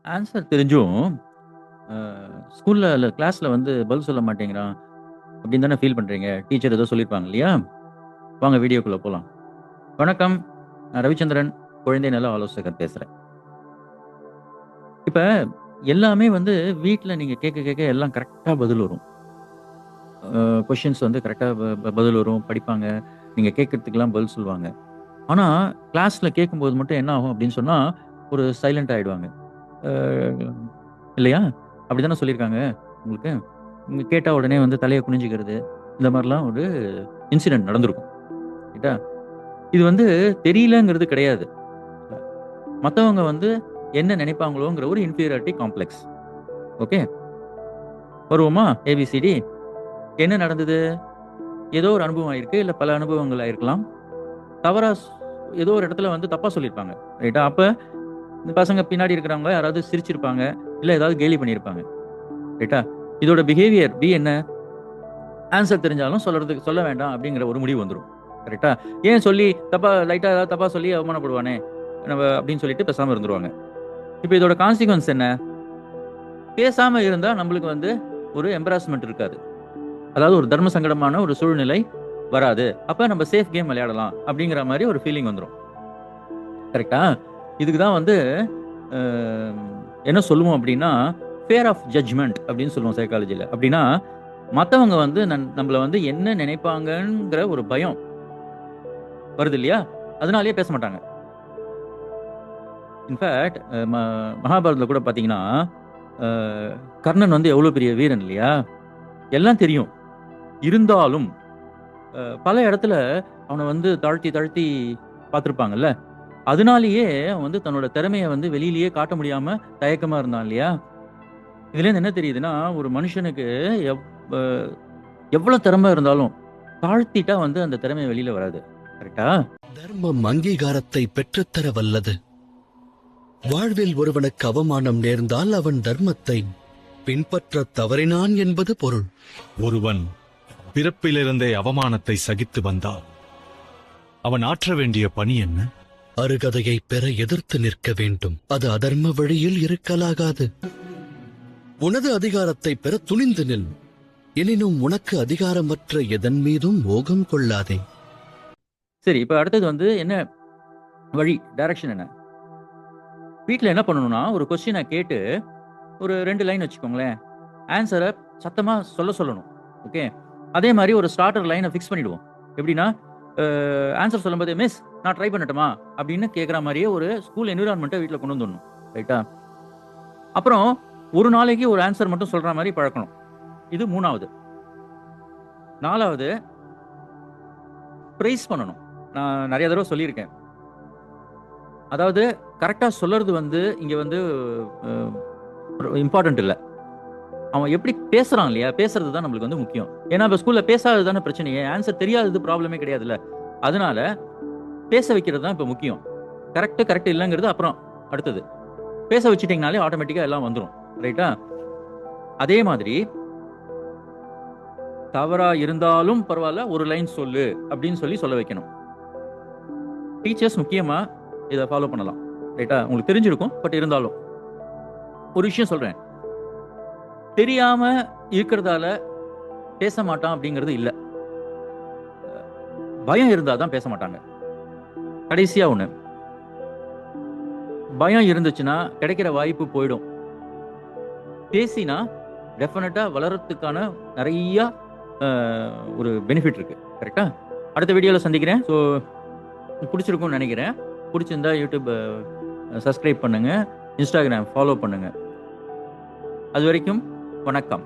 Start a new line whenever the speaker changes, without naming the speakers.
Answer தெரிஞ்சும், அ ஸ்கூல்ல இல்ல கிளாஸ்ல வந்து பதில் சொல்ல மாட்டேங்கிறான், அப்படின்னு தானே ஃபீல் பண்றீங்க. டீச்சர் ஏதோ சொல்லியிருப்பாங்க இல்லையா? வாங்க வீடியோக்குள்ள போலாம். வணக்கம். நான் ரவிச்சந்திரன், குழந்தை நல ஆலோசகர் பேசுறேன். இப்ப எல்லாமே வந்து வீட்ல நீங்க கேட்க கேட்க எல்லாம் கரெக்ட்டா பதில் வரும். கொஸ்டின்ஸ் வந்து கரெக்ட்டா பதில் வரும், படிப்பாங்க. நீங்க கேட்கறதுக்கெல்லாம் பதில் சொல்லுவாங்க. ஆனா, கிளாஸ்ல கேட்கும்போது மட்டும் என்ன ஆகும் அப்படின்னு சொன்னா, ஒரு சைலன்ட் ஆயிடுவாங்க. அ இல்லையா? அப்படித்தானே சொல்லியிருக்காங்க உங்களுக்கு? நீங்க கேட்டா உடனே வந்து தலைய குனிஞ்சுக்கிறது, இந்த மாரிலாம் ஒரு இன்சிடென்ட் நடந்திருக்கும். ரைட்டா? இது வந்து தெரியலங்கிறது கிடையாது. மத்தவங்க வந்து என்ன நினைப்பாங்களோங்கிற ஒரு இன்ஃபீரியாரிட்டி காம்ப்ளெக்ஸ். ஓகே. வருவோமா? ஏபிசிடி. என்ன நடந்தது? ஏதோ ஒரு அனுபவம் ஆயிருக்கு. இல்ல பல அனுபவங்கள் ஆயிருக்கலாம். தவறா ஏதோ ஒரு இடத்துல வந்து தப்பா சொல்லியிருப்பாங்க. ரைட்டா? அப்ப இந்த பசங்க பின்னாடி இருக்கிறவங்க யாராவது சிரிச்சிருப்பாங்க. இல்ல ஏதாவது கேலி பண்ணியிருப்பாங்க. ரைட்டா? இதோட பிஹேவியர் என்ன? ஆன்சர் தெரிஞ்சாலும் சொல்ல வேண்டாம் அப்படிங்கிற ஒரு முடிவு வந்துரும். கரெக்ட்டா? ஏன் சொல்லி தப்பா லைட்டா ஏதாவது தப்பா சொல்லி அவமானப்படுவானே, நம்ம அப்படின்னு சொல்லிட்டு பேசாம இருந்துருவாங்க. இப்ப இதோட கான்சிக்வென்ஸ் என்ன? பேசாம இருந்தா நம்மளுக்கு வந்து ஒரு எம்பராஸ்மென்ட் இருக்காது. அதாவது ஒரு தர்ம சங்கடமான ஒரு சூழ்நிலை வராது. அப்ப நம்ம சேஃப் கேம் விளையாடலாம் அப்படிங்கிற மாரி ஒரு ஃபீலிங் வந்துரும். கரெக்ட்டா? இதுக்கு தான் வந்து அ என்ன சொல்லுவோம் அப்படின்னா, ஃபியர் ஆஃப் ஜட்ஜ்மென்ட் அப்படின்னு சொல்லுவோம் சைக்காலஜில. அப்படின்னா, மத்தவங்க வந்து நம்மள வந்து என்ன நினைப்பாங்கங்கிற ஒரு பயம் வருது இல்லையா? அதனாலேயே பேச மாட்டாங்க. இன்ஃபாக்ட் மகாபாரதத்துல கூட பார்த்தீங்கன்னா, அ கர்ணன் வந்து எவ்வளோ பெரிய வீரன் இல்லையா? எல்லாம் தெரியும். இருந்தாலும் பல இடத்துல அவன வந்து தாழ்த்தி, தாழ்த்தி பார்த்திருப்பாங்கல்ல. அதனாலேயே அவன் வந்து தன்னோட திறமைய வந்து வெளியிலேயே காட்ட முடியாம தயக்கமா இருந்தான் இல்லையா? இதுலேருந்து என்ன தெரியுதுன்னா, ஒரு மனுஷனுக்கு எவ் அ எவ்வளோ திறமை இருந்தாலும், தாழ்த்திட்டா வந்து அந்த திறமை வெளியில வராது. கரெக்ட்டா?
தர்மம் அங்கீகாரத்தை பெற்றுத்தர வல்லது. வாழ்வில் ஒருவனுக்கு அவமானம் நேர்ந்தால் அவன் தர்மத்தை பின்பற்றத் தவறினான் என்பது பொருள்.
ஒருவன் பிறப்பிலிருந்தே அவமானத்தை சகித்து வந்தால் அவன் ஆற்ற வேண்டிய பணி என்ன?
அருகதையை பெற எதிர்த்து நிற்க வேண்டும். அது அதர்ம வழியில் இருக்கலாகாது. உனது அதிகாரத்தை பெற துணிந்து நில். எனினும் உனக்கு அதிகாரமற்ற எதன் மீதும் மோகம் கொள்ளாதே.
சரி, இப்ப அடுத்தது வந்து என்ன வழி? டைரக்ஷன் என்ன? வீட்ல என்ன பண்ணணும்னா, ஒரு கொஸ்டின கேட்டு ஒரு 2 லைன் வச்சுக்கோங்களேன். ஆன்ஸர சத்தமா சொல்லணும். ஓகே. அதே மாரி ஒரு ஸ்டார்ட்டர் லைன ஃபிக்ஸ் பண்ணிடுவோம். எப்படின்னா, ஆன்ஸர் சொல்லும்போது, "மிஸ் நான் ட்ரை பண்ணட்டுமா?" அப்படின்னு கேட்கிற மாரியே ஒரு ஸ்கூல் என்வைரன்மென்ட்ட வீட்ல கொண்டு வந்துடணும். ரைட்டா? அப்புறம் ஒரு நாளைக்கு ஒரு ஆன்ஸர் மட்டும் சொல்ற மாரி பழக்கணும். இது 3வது. 4வது பிரைஸ் பண்ணணும். நான் நெறைய தடவ சொல்லியிருக்கேன். அதாவது கரெக்ட்டா சொல்றது வந்து இங்க வந்து அ இம்பார்ட்டன்ட் இல்ல. அவன் எப்படி பேசுறான் இல்லையா? பேசுறது தான் நம்மளுக்கு வந்து முக்கியம். ஏன்னா, இப்ப ஸ்கூல்ல பேசாதது தானே பிரச்சனையே. ஆன்ஸர் தெரியாதது ப்ராப்ளமே கிடையாதுல்ல. அதனால பேச வைக்கிறது தான் இப்ப முக்கியம். கரெக்ட் இல்லங்கிறது அப்புறம் அடுத்தது. பேச வச்சுட்டீங்கனாலே ஆட்டோமேட்டிக்கா எல்லாம் வந்துரும். ரைட்டா? அதே மாதிரி தவறா இருந்தாலும் பரவால்ல, ஒரு லைன் சொல்லு அப்படின்னு சொல்ல வைக்கணும். டீச்சர்ஸ் முக்கியமா இத ஃபாலோ பண்ணலாம். ரைட்டா? உங்களுக்கு தெரிஞ்சிருக்கும். பட் இருந்தாலும். ஒரு விஷயம் சொல்றேன். தெரியாம இருக்கிறதால பேச மாட்டான் அப்படிங்கிறது இல்ல. பயம் இருந்தா தான் பேச மாட்டாங்க. கடைசியா ஒண்ணு. பயம் இருந்துச்சுன்னா கிடைக்கிற வாய்ப்பு போயிடும். பேசினா டெஃபினட்டா வளர்றதுக்கான நெறைய அ ஒரு பெனிஃபிட் இருக்கு. கரெக்ட்டா? அடுத்த வீடியோல சந்திக்கிறேன். புடிச்சிருக்கும்னு நெனைக்கிறேன். புடிச்சிருந்தா YouTube சப்ஸ்கிரைப் பண்ணுங்க. Instagram ஃபாலோ பண்ணுங்க. அதுவரைக்கும் வணக்கம்.